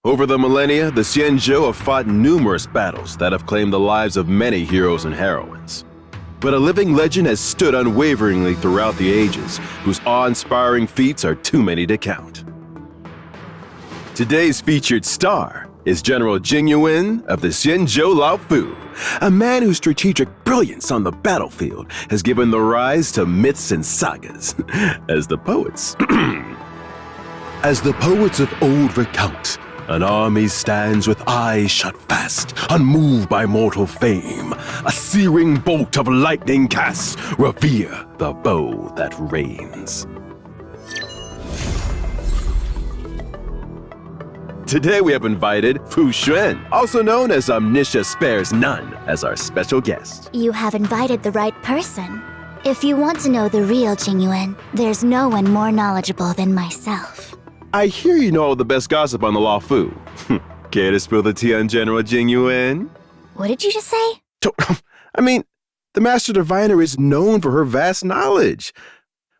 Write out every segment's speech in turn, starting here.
Over the millennia, the Xianzhou have fought numerous battles that have claimed the lives of many heroes and heroines. But a living legend has stood unwaveringly throughout the ages, whose awe-inspiring feats are too many to count. Today's featured star is General Jing Yuan of the Xianzhou Luofu, a man whose strategic brilliance on the battlefield has given the rise to myths and sagas, as the poets of old recount. An army stands with eyes shut fast, unmoved by mortal fame. A searing bolt of lightning casts, revere the bow that reigns. Today we have invited Fu Xuan, also known as Omniscia Spares None, as our special guest. You have invited the right person. If you want to know the real Jing Yuan, there's no one more knowledgeable than myself. I hear you know all the best gossip on the Luofu. Care to spill the tea on General Jing Yuan? What did you just say? The Master Diviner is known for her vast knowledge.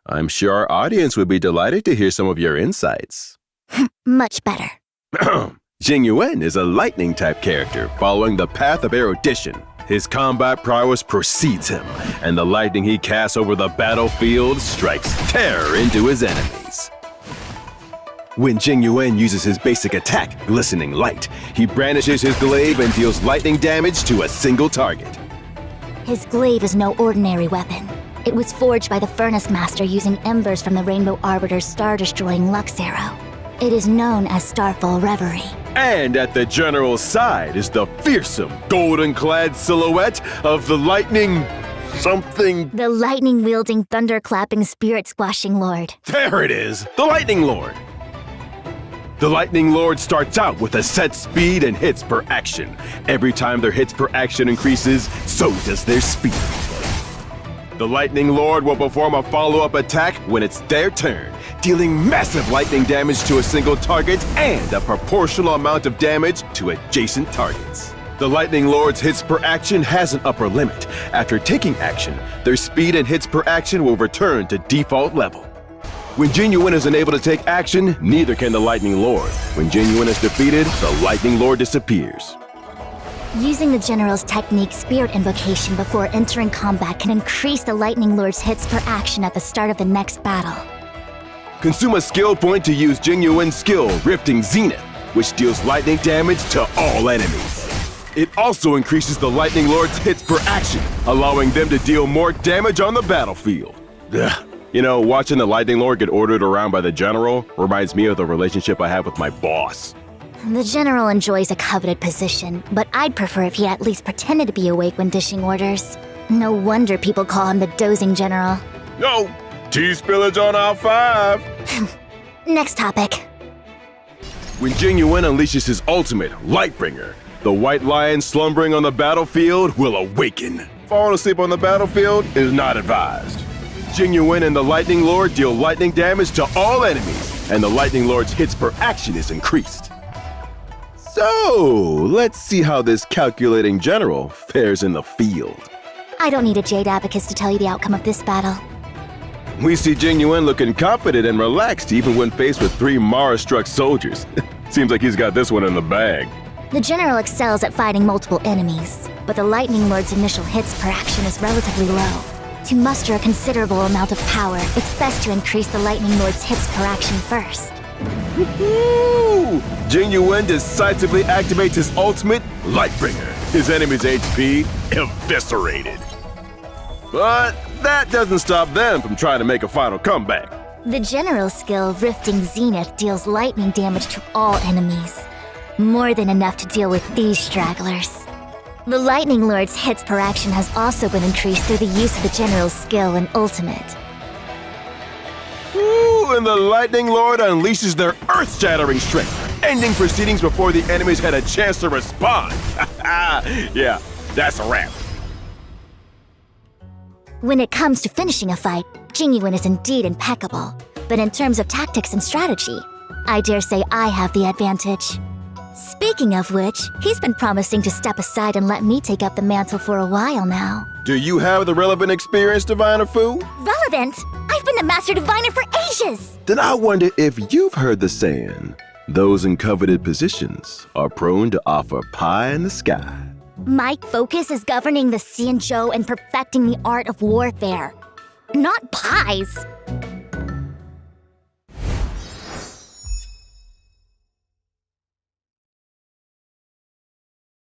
I'm sure our audience would be delighted to hear some of your insights. Much better. Jing Yuan is a lightning-type character following the path of erudition. His combat prowess precedes him, and the lightning he casts over the battlefield strikes terror into his enemies. When Jing Yuan uses his basic attack, Glistening Light, he brandishes his glaive and deals lightning damage to a single target. His glaive is no ordinary weapon. It was forged by the Furnace Master using embers from the Rainbow Arbiter's star-destroying Lux Arrow. It is known as Starfall Reverie. And at the general's side is the fearsome, golden-clad silhouette of the lightning... something... The lightning-wielding, thunder-clapping, spirit-squashing lord. There it is! The Lightning Lord! The Lightning Lord starts out with a set speed and hits per action. Every time their hits per action increases, so does their speed. The Lightning Lord will perform a follow-up attack when it's their turn, dealing massive lightning damage to a single target and a proportional amount of damage to adjacent targets. The Lightning Lord's hits per action has an upper limit. After taking action, their speed and hits per action will return to default level. When Jing Yuan is unable to take action, neither can the Lightning Lord. When Jing Yuan is defeated, the Lightning Lord disappears. Using the General's technique Spirit Invocation before entering combat can increase the Lightning Lord's hits per action at the start of the next battle. Consume a skill point to use Jing Yuan's skill, Rifting Zenith, which deals lightning damage to all enemies. It also increases the Lightning Lord's hits per action, allowing them to deal more damage on the battlefield. Ugh. You know, watching the Lightning Lord get ordered around by the General reminds me of the relationship I have with my boss. The General enjoys a coveted position, but I'd prefer if he at least pretended to be awake when dishing orders. No wonder people call him the dozing General. No! Tea spillage on aisle 5! Next topic. When Jing Yuan unleashes his ultimate, Lightbringer, the White Lion slumbering on the battlefield will awaken. Falling asleep on the battlefield is not advised. Jing Yuan and the Lightning Lord deal lightning damage to all enemies, and the Lightning Lord's hits per action is increased. So, let's see how this calculating general fares in the field. I don't need a Jade Abacus to tell you the outcome of this battle. We see Jing Yuan looking confident and relaxed even when faced with 3 Mara-struck soldiers. Seems like he's got this one in the bag. The General excels at fighting multiple enemies, but the Lightning Lord's initial hits per action is relatively low. To muster a considerable amount of power, it's best to increase the Lightning Lord's hits per action first. Woohoo! Jing Yuan decisively activates his ultimate, Lightbringer. His enemy's HP eviscerated. But that doesn't stop them from trying to make a final comeback. The General's skill, Rifting Zenith, deals lightning damage to all enemies. More than enough to deal with these stragglers. The Lightning Lord's hits per action has also been increased through the use of the General's skill and ultimate. Ooh, and the Lightning Lord unleashes their earth-shattering strength, ending proceedings before the enemies had a chance to respond. Yeah, that's a wrap. When it comes to finishing a fight, Jing Yuan is indeed impeccable. But in terms of tactics and strategy, I dare say I have the advantage. Speaking of which, he's been promising to step aside and let me take up the mantle for a while now. Do you have the relevant experience, Diviner Fu? Relevant? I've been the Master Diviner for ages! Then I wonder if you've heard the saying, Those in coveted positions are prone to offer pie in the sky. My focus is governing the Xianzhou and perfecting the art of warfare, not pies.